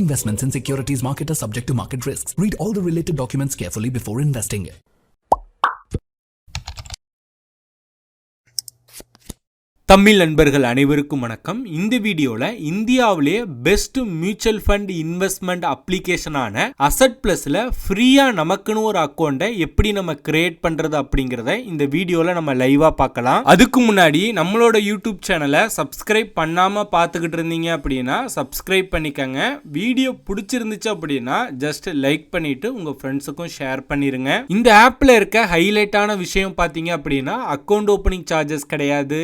Investments in securities market are subject to market risks. Read all the related documents carefully before investing. Tamil நண்பர்கள் அனைவருக்கும் வணக்கம். இந்த வீடியோல இந்தியாவிலே பெஸ்ட் மியூச்சுவல் ஃபண்ட் இன்வெஸ்ட்மெண்ட் அப்ளிகேஷனான அசட் பிளஸ்ல ஃப்ரீயா நமக்குன்னு ஒரு அக்கௌண்ட்டை எப்படி நம்ம கிரியேட் பண்றது அப்படிங்கறத இந்த வீடியோல நம்ம லைவா பார்க்கலாம். அதுக்கு முன்னாடி நம்மளோட யூடியூப் சேனலை சப்ஸ்கிரைப் பண்ணாம பார்த்துக்கிட்டு இருந்தீங்க அப்படின்னா சப்ஸ்கிரைப் பண்ணிக்கங்க. வீடியோ பிடிச்சிருந்துச்சு அப்படின்னா ஜஸ்ட் லைக் பண்ணிட்டு உங்க ஃப்ரெண்ட்ஸுக்கும் ஷேர் பண்ணிருங்க. இந்த ஆப்ல இருக்க ஹைலைட்டான விஷயம் பார்த்தீங்க அப்படின்னா அக்கௌண்ட் ஓப்பனிங் சார்ஜஸ் கிடையாது,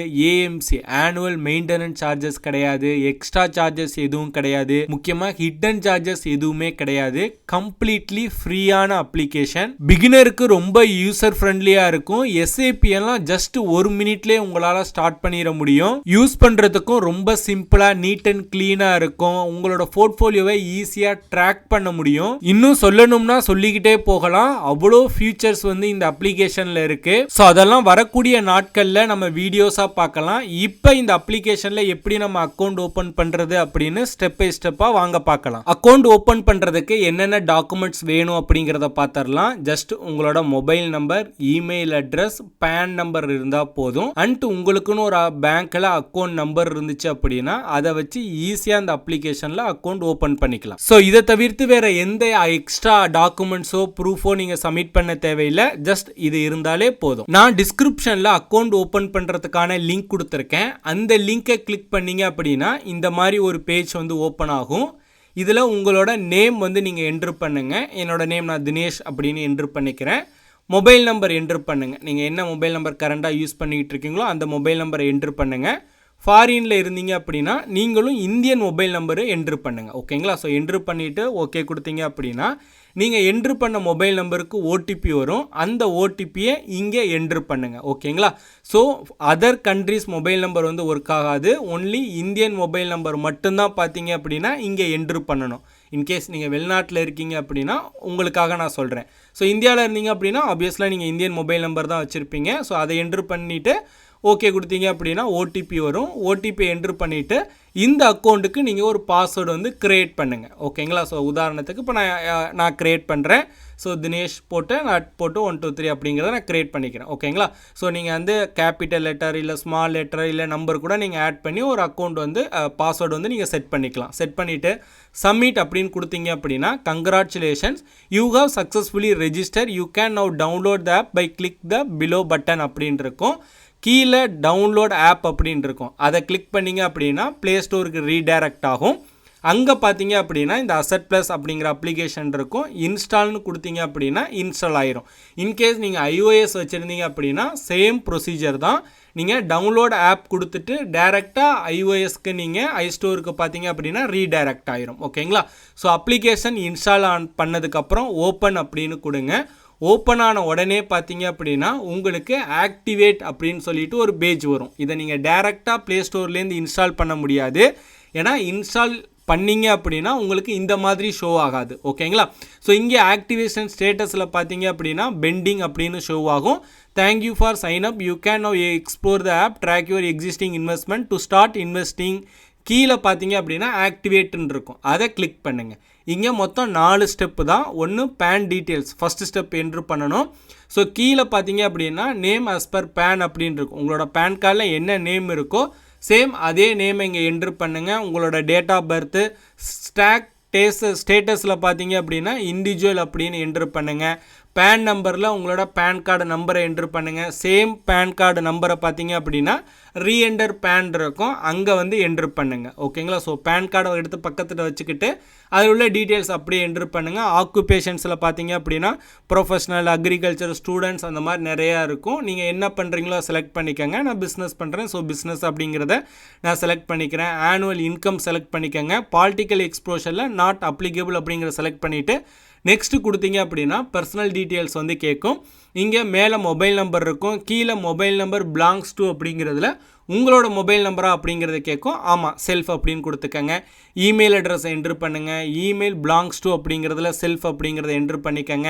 ஆனுவல் மெயின்டெனன்ஸ் சார்ஜஸ் கிடையாது, எக்ஸ்ட்ரா சார்ஜஸ் எதுவும் கிடையாது, முக்கியமா ஹிடன் சார்ஜஸ் எதுவுமே கிடையாது. கம்ப்ளீட்லி ஃப்ரீயான அப்ளிகேஷன், பிகினருக்கு ரொம்ப யூசர் ஃப்ரெண்ட்லியா இருக்கும். எஸ்ஏபி எல்லாம் ஜஸ்ட் ஒரு மினிட்லயே உங்களால ஸ்டார்ட் பண்ணிட முடியும். யூஸ் பண்றதுக்கும் ரொம்ப சிம்பிளா நீட் அண்ட் கிளீனா இருக்கும். உங்களோட போர்ட்போலியோவை ஈஸியா ட்ராக் பண்ண முடியும். இன்னும் சொல்லணும்னா சொல்லிக்கிட்டே போகலாம், அவ்வளோ ஃபியூச்சர்ஸ் வந்து இந்த அப்ளிகேஷன்ல இருக்கு. ஸோ அதெல்லாம் வரக்கூடிய நாட்கள்ல நம்ம வீடியோஸா பார்க்கலாம். இப்போ இந்த அப்ளிகேஷன்ல எப்படி நம்ம அக்கவுண்ட் ஓபன் பண்றது அப்படின்னு ஸ்டெப் பை ஸ்டெப்பா வாங்க பார்க்கலாம். அக்கவுண்ட் ஓபன் பண்றதுக்கு என்னென்ன டாக்குமெண்ட்ஸ் வேணும் அப்படிங்கறத பார்த்தறலாம். ஜஸ்ட் உங்களோட mobile number, email address, PAN number இருந்தா போதும். அண்ட் உங்களுக்குன்னு ஒரு பேங்க்ல அக்கவுண்ட் நம்பர் இருந்துச்சு அப்படின்னா அதை வச்சு ஈஸியா இந்த அப்ளிகேஷன்ல அக்கவுண்ட் ஓபன் பண்ணிக்கலாம். ஸோ இதை தவிர்த்து வேற எந்த எக்ஸ்ட்ரா டாக்குமெண்ட்ஸோ ப்ரூஃபோ நீங்க சப்மிட் பண்ண தேவையில்லை. ஜஸ்ட் இது இருந்தாலே போதும். நான் டிஸ்கிரிப்ஷன்ல அக்கவுண்ட் ஓபன் பண்றதுக்கான லிங்க் கொடுத்துருக்கேன். அந்த லிங்கை கிளிக் பண்ணீங்க அப்படின்னா இந்த மாதிரி ஒரு பேஜ் வந்து ஓப்பன் ஆகும். இதில் உங்களோட நேம் வந்து நீங்கள் என்ட்ரு பண்ணுங்க. என்னோட நேம் நான் தினேஷ் அப்படின்னு என்ட்ரு பண்ணிக்கிறேன். மொபைல் நம்பர் என்ட்ரு பண்ணுங்க. நீங்கள் என்ன மொபைல் நம்பர் கரண்டாக யூஸ் பண்ணிக்கிட்டு இருக்கீங்களோ அந்த மொபைல் நம்பரை என்ட்ரு பண்ணுங்க. ஃபாரினில் இருந்தீங்க அப்படின்னா நீங்களும் இந்தியன் மொபைல் நம்பரு என்ட்ரு பண்ணுங்க. ஓகேங்களா? ஸோ என்ட்ரு பண்ணிவிட்டு ஓகே கொடுத்தீங்க அப்படின்னா நீங்கள் என்ட்ரு பண்ண மொபைல் நம்பருக்கு ஓடிபி வரும். அந்த ஓடிபியை இங்கே என்ட்ரு பண்ணுங்கள். ஓகேங்களா? So other countries mobile number வந்து ஒர்க் ஆகாது. ஒன்லி இந்தியன் மொபைல் நம்பர் மட்டும்தான் பார்த்தீங்க அப்படின்னா இங்கே என்ட்ரு பண்ணணும். இன்கேஸ் நீங்கள் வெளிநாட்டில் இருக்கீங்க அப்படின்னா உங்களுக்காக நான் சொல்கிறேன். ஸோ இந்தியாவில் இருந்தீங்க அப்படின்னா ஆப்வியஸ்லாக நீங்கள் இந்தியன் மொபைல் நம்பர் தான் வச்சுருப்பீங்க. ஸோ அதை என்ட்ரு பண்ணிவிட்டு ஓகே கொடுத்தீங்க அப்படின்னா ஓடிபி வரும். ஓடிபி என்ட்ரு பண்ணிவிட்டு இந்த அக்கௌண்ட்டுக்கு நீங்கள் ஒரு பாஸ்வேர்டு வந்து க்ரியேட் பண்ணுங்கள். ஓகேங்களா? ஸோ உதாரணத்துக்கு இப்போ நான் க்ரியேட் பண்ணுறேன். ஸோ தினேஷ் போட்டு நான் போட்டு 1 2 3 அப்படிங்கிறத நான் க்ரியேட் பண்ணிக்கிறேன். ஓகேங்களா? ஸோ நீங்கள் வந்து கேபிட்டல் லெட்டர் இல்லை ஸ்மால் லெட்டர் இல்லை நம்பர் கூட நீங்கள் ஆட் பண்ணி ஒரு அக்கௌண்ட் வந்து பாஸ்வேர்டு வந்து நீங்கள் செட் பண்ணிக்கலாம். செட் பண்ணிவிட்டு சப்மிட் அப்படின்னு கொடுத்தீங்க அப்படின்னா congratulations, you have successfully register, you can now download the app by click the below button அப்படின்னு இருக்கும். கீழே டவுன்லோட் ஆப் அப்படின்னு இருக்கும். அதை கிளிக் பண்ணிங்க அப்படின்னா ப்ளே ஸ்டோருக்கு ரீடைரக்ட் ஆகும். அங்கே பார்த்தீங்க அப்படின்னா இந்த அசட் ப்ளஸ் அப்படிங்கிற அப்ளிகேஷன் இருக்கும். இன்ஸ்டால்னு கொடுத்தீங்க அப்படின்னா இன்ஸ்டால் ஆயிரும். இன்கேஸ் நீங்கள் iOS வச்சுருந்தீங்க அப்படின்னா சேம் ப்ரொசீஜர் தான். நீங்கள் டவுன்லோட் ஆப் கொடுத்துட்டு டேரெக்டாக iOSக்கு நீங்கள் ஐஸ்டோருக்கு பார்த்தீங்க அப்படின்னா ரீடைரக்ட் ஆயிரும். ஓகேங்களா? ஸோ அப்ளிகேஷன் இன்ஸ்டால் பண்ணதுக்கப்புறம் ஓப்பன் அப்படின்னு கொடுங்க. ஓப்பன் ஆன உடனே பார்த்தீங்க அப்படின்னா உங்களுக்கு ஆக்டிவேட் அப்படின்னு சொல்லிட்டு ஒரு பேஜ் வரும். இதை நீங்கள் டேரெக்டாக ப்ளே ஸ்டோர்லேருந்து இன்ஸ்டால் பண்ண முடியாது. ஏன்னா இன்ஸ்டால் பண்ணிங்க அப்படின்னா உங்களுக்கு இந்த மாதிரி ஷோ ஆகாது. ஓகேங்களா? ஸோ இங்கே ஆக்டிவேஷன் ஸ்டேட்டஸில் பார்த்தீங்க அப்படின்னா பெண்டிங் அப்படின்னு ஷோ ஆகும். Thank you for sign up, you can now explore the app, track your existing investment to start investing. கீழே பார்த்தீங்க அப்படின்னா ஆக்டிவேட்னு இருக்கும். அதை கிளிக் பண்ணுங்கள். இங்கே மொத்தம் 4 ஸ்டெப்பு தான். ஒன்று PAN details, first step enter பண்ணணும். ஸோ கீழே பார்த்தீங்க அப்படின்னா நேம் அஸ் பர் பேன் அப்படின்னு இருக்கும். உங்களோட பேன் கார்டில் என்ன நேம் இருக்கோ சேம் அதே நேம் இங்கே என்ட்ரு பண்ணுங்கள். உங்களோட டேட் ஆஃப் பர்த்து, ஸ்டேட்டஸில் பார்த்தீங்க அப்படின்னா இண்டிவிஜுவல் அப்படின்னு என்ட்ரு பண்ணுங்கள். பேன் நம்பரில் உங்களோட பேன் கார்டு நம்பரை என்ட்ரு பண்ணுங்கள். சேம் பேன் கார்டு நம்பரை பார்த்தீங்க அப்படின்னா ரீஎன்டர் பேன் இருக்கும், அங்கே வந்து என்ட்ரு பண்ணுங்கள். ஓகேங்களா? ஸோ பேன் கார்டை எடுத்து பக்கத்தில் வச்சுக்கிட்டு அதில் உள்ள டீட்டெயில்ஸ் அப்படியே என்ட்ரு பண்ணுங்கள். ஆக்குபேஷன்ஸில் பார்த்தீங்க அப்படின்னா ப்ரொஃபஷனல், அக்ரிகல்ச்சர், ஸ்டூடெண்ட்ஸ் அந்த மாதிரி நிறையா இருக்கும். நீங்கள் என்ன பண்ணுறீங்களோ செலக்ட் பண்ணிக்கோங்க. நான் பிஸ்னஸ் பண்ணுறேன், ஸோ பிஸ்னஸ் அப்படிங்கிறத நான் செலக்ட் பண்ணிக்கிறேன். ஆனுவல் இன்கம் செலக்ட் பண்ணிக்கோங்க. பாலிட்டிக்கல் எக்ஸ்போஷரில் நாட் அப்ளிகபிள் அப்படிங்கிறத செலக்ட் பண்ணிவிட்டு நெக்ஸ்ட்டு கொடுத்தீங்க அப்படின்னா பர்சனல் டீட்டெயில்ஸ் வந்து கேட்கும். இங்கே மேலே மொபைல் நம்பர் இருக்கும், கீழே மொபைல் நம்பர் பிலாங்ஸ் டு அப்படிங்கிறதுல உங்களோட மொபைல் நம்பரா அப்படிங்கிறத கேட்கும். ஆமாம், செல்ஃப் அப்படின்னு கொடுத்துக்கங்க. இமெயில் அட்ரஸ் என்ட்ரு பண்ணுங்கள். இமெயில் பிலாங்ஸ் டு அப்படிங்கிறதுல செல்ஃப் அப்படிங்கிறத என்ட்ரு பண்ணிக்கங்க.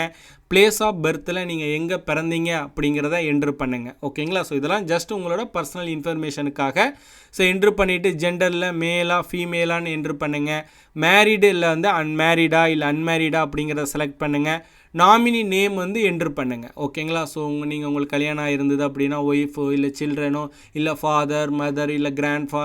பிளேஸ் ஆஃப் பர்த்தில் நீங்கள் எங்கே பிறந்தீங்க அப்படிங்கிறத என்ட்ரு பண்ணுங்கள். ஓகேங்களா? ஸோ இதெல்லாம் ஜஸ்ட் உங்களோட பர்சனல் இன்ஃபர்மேஷனுக்காக. ஸோ என்ட்ரு பண்ணிவிட்டு ஜெண்டரில் மேலா ஃபீமேலான்னு என்ட்ரு பண்ணுங்கள். மேரிடு இல்லை வந்து அன்மேரிடா இல்லை அன்மேரிடா அப்படிங்கிறத செலக்ட் பண்ணுங்கள். நாமினி நேம் வந்து என்ட்ரு பண்ணுங்கள். ஓகேங்களா? ஸோ நீங்கள் உங்களுக்கு கல்யாணம் இருந்தது அப்படின்னா ஒய்ஃபோ இல்லை சில்ட்ரனோ இல்லை ஃபாதர் மதர் இல்லை கிராண்ட்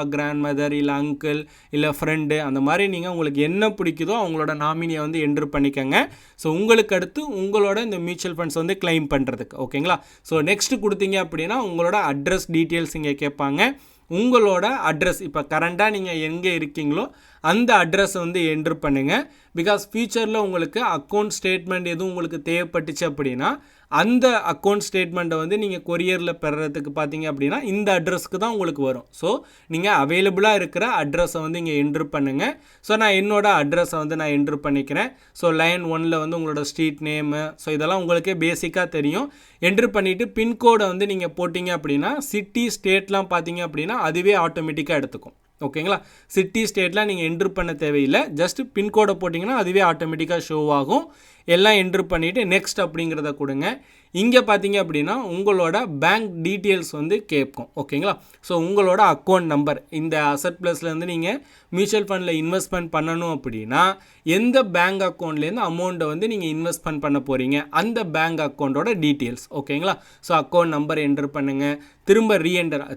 மதர் இல்லை அங்கிள் இல்லை ஃப்ரெண்டு, அந்த மாதிரி நீங்கள் உங்களுக்கு என்ன பிடிக்குதோ அவங்களோட நாமினியை வந்து என்ட்ரு பண்ணிக்கோங்க. ஸோ உங்களுக்கு அடுத்து உங்களோட இந்த மியூச்சுவல் ஃபண்ட்ஸ் வந்து கிளைம் பண்ணுறதுக்கு. ஓகேங்களா? ஸோ நெக்ஸ்ட்டு கொடுத்தீங்க அப்படின்னா உங்களோட அட்ரஸ் டீட்டெயில்ஸ் இங்கே கேட்பாங்க. உங்களோட அட்ரஸ் இப்போ கரண்டாக நீங்கள் எங்கே இருக்கீங்களோ அந்த அட்ரஸ் வந்து என்ட்ரு பண்ணுங்கள். பிகாஸ் ஃபியூச்சரில் உங்களுக்கு அக்கௌண்ட் ஸ்டேட்மெண்ட் எதுவும் உங்களுக்கு தேவைப்பட்டுச்சு அப்படின்னா அந்த அக்கௌண்ட் ஸ்டேட்மெண்ட்டை வந்து நீங்கள் கொரியரில் பெறுறதுக்கு பார்த்தீங்க அப்படின்னா இந்த அட்ரஸ்க்கு தான் உங்களுக்கு வரும். ஸோ நீங்கள் அவைலபிளாக இருக்கிற அட்ரஸை வந்து இங்கே என்ட்ரு பண்ணுங்கள். ஸோ நான் என்னோடய அட்ரஸை வந்து நான் என்ட்ரு பண்ணிக்கிறேன். ஸோ லைன் 1 வந்து உங்களோட ஸ்ட்ரீட் நேமு, ஸோ இதெல்லாம் உங்களுக்கே பேசிக்காக தெரியும். என்ட்ரு பண்ணிவிட்டு பின்கோடை வந்து நீங்கள் போட்டிங்க அப்படின்னா சிட்டி ஸ்டேட்லாம் பார்த்தீங்க அப்படின்னா அதுவே ஆட்டோமேட்டிக்காக எடுத்துக்கும். ஓகேங்களா? சிட்டி ஸ்டேட்லாம் நீங்கள் என்ட்ரு பண்ண தேவையில்லை. ஜஸ்ட் பின்கோடை போட்டிங்கன்னா அதுவே ஆட்டோமேட்டிக்காக ஷோ ஆகும். எல்லாம் என்ட்ரு பண்ணிவிட்டு நெக்ஸ்ட் அப்படிங்கிறத கொடுங்க. இங்கே பார்த்தீங்க அப்படின்னா உங்களோட பேங்க் டீட்டெயில்ஸ் வந்து கேட்கும். ஓகேங்களா? ஸோ உங்களோட அக்கௌண்ட் நம்பர், இந்த அசட் ப்ளஸ்லேருந்து நீங்கள் மியூச்சுவல் ஃபண்டில் இன்வெஸ்ட்மெண்ட் பண்ணணும் அப்படின்னா எந்த பேங்க் அக்கௌண்ட்லேருந்து அமௌண்ட்டை வந்து நீங்கள் இன்வெஸ்ட்மெண்ட் பண்ண போகிறீங்க அந்த பேங்க் அக்கௌண்ட்டோட டீட்டெயில்ஸ். ஓகேங்களா? ஸோ அக்கௌண்ட் நம்பர் என்ட்ரு பண்ணுங்கள்.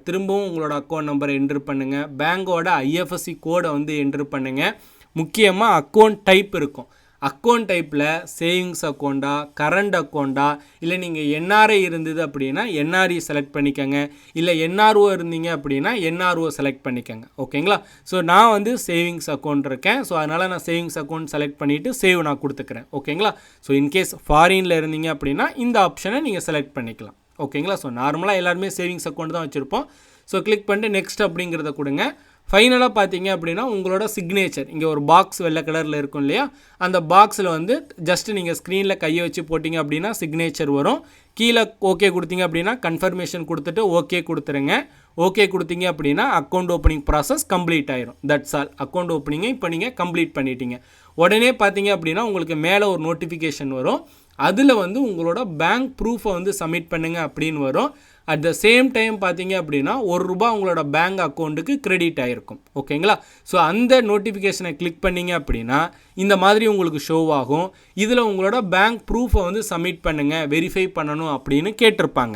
திரும்பவும் உங்களோட அக்கௌண்ட் நம்பரை என்ட்ரு பண்ணுங்கள். பேங்கோட ஐஎஃப்எஸ்சி கோடை வந்து என்ட்ரு பண்ணுங்கள். முக்கியமாக அக்கௌண்ட் டைப் இருக்கும். அக்கௌண்ட் டைப்பில் சேவிங்ஸ் அக்கௌண்ட்டா கரண்ட் அக்கௌண்ட்டா இல்லை நீங்கள் என்ஆர்ஐ இருந்தது அப்படின்னா என்ஆர்இ செலக்ட் பண்ணிக்கோங்க. இல்லை என்ஆர்ஓ இருந்தீங்க அப்படின்னா என்ஆர்ஓ செலக்ட் பண்ணிக்கோங்க. ஓகேங்களா? ஸோ நான் வந்து சேவிங்ஸ் அக்கௌண்ட் இருக்கேன். ஸோ அதனால் நான் சேவிங்ஸ் அக்கௌண்ட் செலக்ட் பண்ணிவிட்டு சேவ் நான் கொடுத்துக்கிறேன். ஓகேங்களா? ஸோ இன்கேஸ் ஃபாரினில் இருந்தீங்க அப்படின்னா இந்த ஆப்ஷனை நீங்கள் செலக்ட் பண்ணிக்கலாம். ஓகேங்களா? ஸோ நார்மலாக எல்லாருமே சேவிங்ஸ் அக்கௌண்ட் தான் வச்சுருப்போம். ஸோ கிளிக் பண்ணிட்டு நெக்ஸ்ட் அப்படிங்கிறத கொடுங்க. ஃபைனலாக பார்த்தீங்க அப்படின்னா உங்களோட சிக்னேச்சர் இங்கே ஒரு பாக்ஸ் வெள்ளை கலரில் இருக்கும் இல்லையா, அந்த பாக்ஸில் வந்து ஜஸ்ட்டு நீங்கள் ஸ்க்ரீனில் கையை வச்சு போட்டிங்க அப்படின்னா சிக்னேச்சர் வரும். கீழே ஓகே கொடுத்தீங்க அப்படின்னா கன்ஃபர்மேஷன் கொடுத்துட்டு ஓகே கொடுத்துருங்க. ஓகே கொடுத்தீங்க அப்படின்னா அக்கௌண்ட் ஓப்பனிங் ப்ராசஸ் கம்ப்ளீட் ஆயிரும். That's all. அக்கௌண்ட் ஓப்பனிங்கை இப்போ நீங்கள் கம்ப்ளீட் பண்ணிட்டீங்க. உடனே பார்த்தீங்க அப்படின்னா உங்களுக்கு மேலே ஒரு நோட்டிஃபிகேஷன் வரும். அதில் வந்து உங்களோட பேங்க் ப்ரூஃபை வந்து சப்மிட் பண்ணுங்க அப்படின்னு வரும். அட் த சேம் டைம் பார்த்தீங்க அப்படின்னா ₹1 உங்களோட பேங்க் அக்கௌண்ட்டுக்கு கிரெடிட் ஆகிருக்கும். ஓகேங்களா? ஸோ அந்த நோட்டிஃபிகேஷனை கிளிக் பண்ணிங்க அப்படின்னா இந்த மாதிரி உங்களுக்கு ஷோ ஆகும். இதில் உங்களோட பேங்க் ப்ரூஃபை வந்து சப்மிட் பண்ணுங்கள், வெரிஃபை பண்ணணும் அப்படின்னு கேட்டிருப்பாங்க.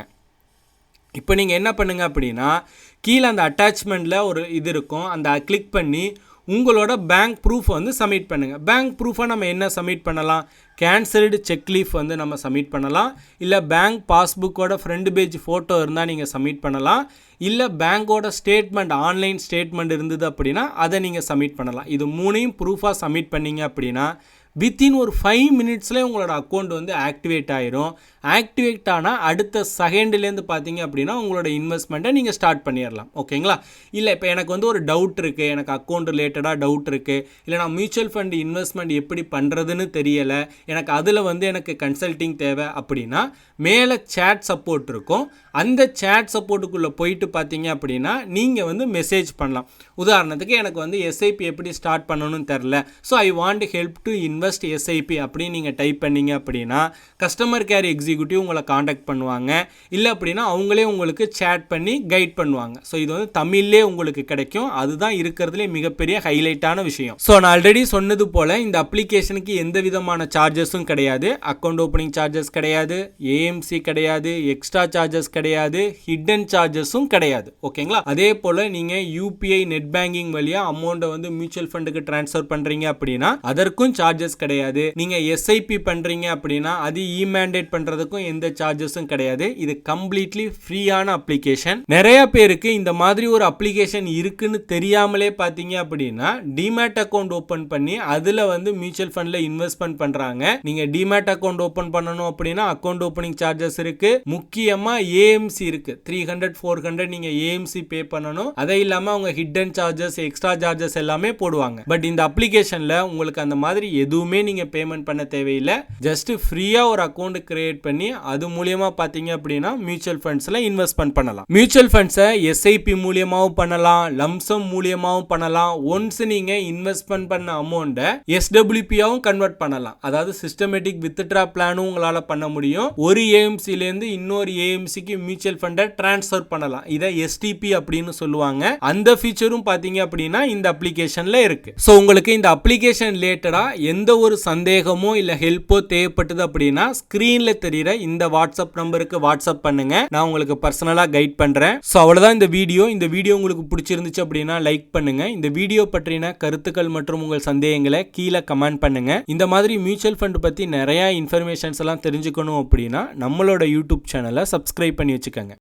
இப்போ நீங்கள் என்ன பண்ணுங்க அப்படின்னா கீழே அந்த அட்டாச்மெண்ட்டில் ஒரு இது இருக்கும், அந்த கிளிக் பண்ணி உங்களோட பேங்க் ப்ரூஃப் வந்து சப்மிட் பண்ணுங்கள். பேங்க் ப்ரூஃபை நம்ம என்ன சப்மிட் பண்ணலாம்? கேன்சல்டு செக் லீஃப் வந்து நம்ம சப்மிட் பண்ணலாம். இல்லை பேங்க் பாஸ்புக்கோட ஃப்ரண்ட் பேஜ் ஃபோட்டோ இருந்தால் நீங்கள் சப்மிட் பண்ணலாம். இல்லை பேங்க்கோட ஸ்டேட்மெண்ட் ஆன்லைன் ஸ்டேட்மெண்ட் இருந்தது அப்படின்னா அதை நீங்கள் சப்மிட் பண்ணலாம். இது 3ஐயும் ப்ரூஃபாக சப்மிட் பண்ணிங்க அப்படின்னா வித்தின் ஒரு 5 மினிட்ஸ்லேயே உங்களோட அக்கௌண்ட் வந்து ஆக்டிவேட் ஆயிரும். ஆக்டிவேட் ஆனால் அடுத்த செகண்ட்லேருந்து பார்த்தீங்க அப்படின்னா உங்களோட இன்வெஸ்ட்மெண்ட்டை நீங்கள் ஸ்டார்ட் பண்ணிடலாம். ஓகேங்களா? இல்லை இப்போ எனக்கு வந்து ஒரு டவுட் இருக்குது, எனக்கு அக்கௌண்ட் ரிலேட்டடாக டவுட் இருக்குது, இல்லை நான் மியூச்சுவல் ஃபண்ட் இன்வெஸ்ட்மெண்ட் எப்படி பண்ணுறதுன்னு தெரியலை, எனக்கு அதில் வந்து எனக்கு கன்சல்ட்டிங் தேவை அப்படின்னா மேலே சேட் சப்போர்ட் இருக்கும். அந்த சேட் சப்போர்ட்டுக்குள்ளே போயிட்டு பார்த்தீங்க அப்படின்னா நீங்கள் வந்து மெசேஜ் பண்ணலாம். உதாரணத்துக்கு எனக்கு வந்து எஸ்ஐபி எப்படி ஸ்டார்ட் பண்ணணும்னு தெரில, so I want help to invest SIP அப்படின்னு நீங்கள் டைப் பண்ணீங்க அப்படின்னா கஸ்டமர் கேர் எக்ஸிக்யூட்டிவ் உங்களை காண்டாக்ட் பண்ணுவாங்க. இல்லை அப்படின்னா அவங்களே உங்களுக்கு சேட் பண்ணி கைட் பண்ணுவாங்க. ஸோ இது வந்து தமிழ்லே உங்களுக்கு கிடைக்கும். அதுதான் இருக்கிறதுலே மிகப்பெரிய ஹைலைட்டான விஷயம். ஸோ நான் ஆல்ரெடி சொன்னது போல் இந்த அப்ளிகேஷனுக்கு எந்த விதமான சார்ஜஸும் கிடையாது. அக்கௌண்ட் ஓப்பனிங் சார்ஜஸ் கிடையாது, ஏஎம்சி கிடையாது, எக்ஸ்ட்ரா சார்ஜஸ் கிடையாது, ஹிடன் சார்ஜஸும் கிடையாது. ஓகேங்களா? அதே போல் நீங்கள் யூபிஐ நெட் பேங்கிங் வழியாக அமௌண்ட்டை வந்து மியூச்சுவல் ஃபண்டுக்கு ட்ரான்ஸ்ஃபர் பண்ணுறீங்க அப்படின்னா அதற்கும் சார்ஜஸ் கிடையாது. நீங்கள் எஸ்ஐபி பண்ணுறீங்க அப்படின்னா அது இமேண்டேட் பண்ணுறதுக்கும் எந்த சார்ஜஸும் கிடையாது. இது கம்ப்ளீட்லி ஃப்ரீயான அப்ளிகேஷன். நிறைய பேருக்கு இந்த மாதிரி ஒரு அப்ளிகேஷன் இருக்குன்னு தெரியாமலே பார்த்தீங்க அப்படின்னா டிமேட் அக்கௌண்ட் ஓப்பன் பண்ணி அதில் வந்து மியூச்சுவல் ஃபண்டில் இன்வெஸ்ட்மெண்ட் பண்ணுறாங்க. நீங்கள் டிமேட் அக்கௌண்ட் ஓப்பன் பண்ணணும் அப்படின்னா அக்கௌண்ட் ஓப்பனிங் சார்ஜஸ் இருக்கு. முக்கியமாக ஏஎம்சி இருக்கு. 300-400 நீங்கள் ஏஎம்சி பே பண்ணணும். அதை இல்லாமல் அவங்க ஹிடன் சார்ஜஸ் எக்ஸ்ட்ரா சார்ஜஸ் எல்லாமே போடுவாங்க. பட் இந்த அப்ளிகேஷனில் உங்களுக்கு அந்த மாதிரி எதுவும் எதுவுமே நீங்க பேமெண்ட் பண்ண தேவையில்லை. ஜஸ்ட் ஃப்ரீயா ஒரு அக்கௌண்ட் கிரியேட் பண்ணி அது மூலியமா பாத்தீங்க அப்படின்னா மியூச்சுவல் ஃபண்ட்ஸ்ல இன்வெஸ்ட்மெண்ட் பண்ணலாம். மியூச்சுவல் ஃபண்ட்ஸை எஸ்ஐபி மூலியமாவும் பண்ணலாம், லம்சம் மூலியமாவும் பண்ணலாம். ஒன்ஸ் நீங்க இன்வெஸ்ட்மெண்ட் பண்ண அமௌண்ட்டை எஸ்டபிள்யூபியாவும் கன்வெர்ட் பண்ணலாம். அதாவது சிஸ்டமேட்டிக் வித்ட்ரா பிளானும் உங்களால பண்ண முடியும். ஒரு ஏஎம்சில இருந்து இன்னொரு ஏஎம்சிக்கு மியூச்சுவல் ஃபண்டை டிரான்ஸ்ஃபர் பண்ணலாம். இதை எஸ்டிபி அப்படின்னு சொல்லுவாங்க. அந்த ஃபீச்சரும் பாத்தீங்க அப்படின்னா இந்த அப்ளிகேஷன்ல இருக்கு. ஸோ உங்களுக்கு இந்த அப்ளிகேஷன் ரிலேட்டடா எந்த ஒரு சந்தேகமோ இல்ல ஹெல்ப்போ தேவைப்பட்டது அப்படின்னா ஸ்கிரீன்ல தெரியுற இந்த வாட்ஸ்அப் நம்பருக்கு வாட்ஸ்அப் பண்ணுங்க. நான் உங்களுக்கு பர்சனலா கைட் பண்றேன். ஸோ அவ்வளவுதான் இந்த வீடியோ உங்களுக்கு பிடிச்சிருந்துச்சு அப்படின்னா லைக் பண்ணுங்க. இந்த வீடியோ பற்றின கருத்துக்கள் மற்றும் உங்கள் சந்தேகங்களை கீழே கமெண்ட் பண்ணுங்க. இந்த மாதிரி மியூச்சுவல் ஃபண்ட் பத்தி நிறைய இன்ஃபர்மேஷன்ஸ் எல்லாம் தெரிஞ்சுக்கணும் அப்படின்னா நம்மளோட யூடியூப் சேனலை சப்ஸ்கிரைப் பண்ணி வச்சுக்கோங்க.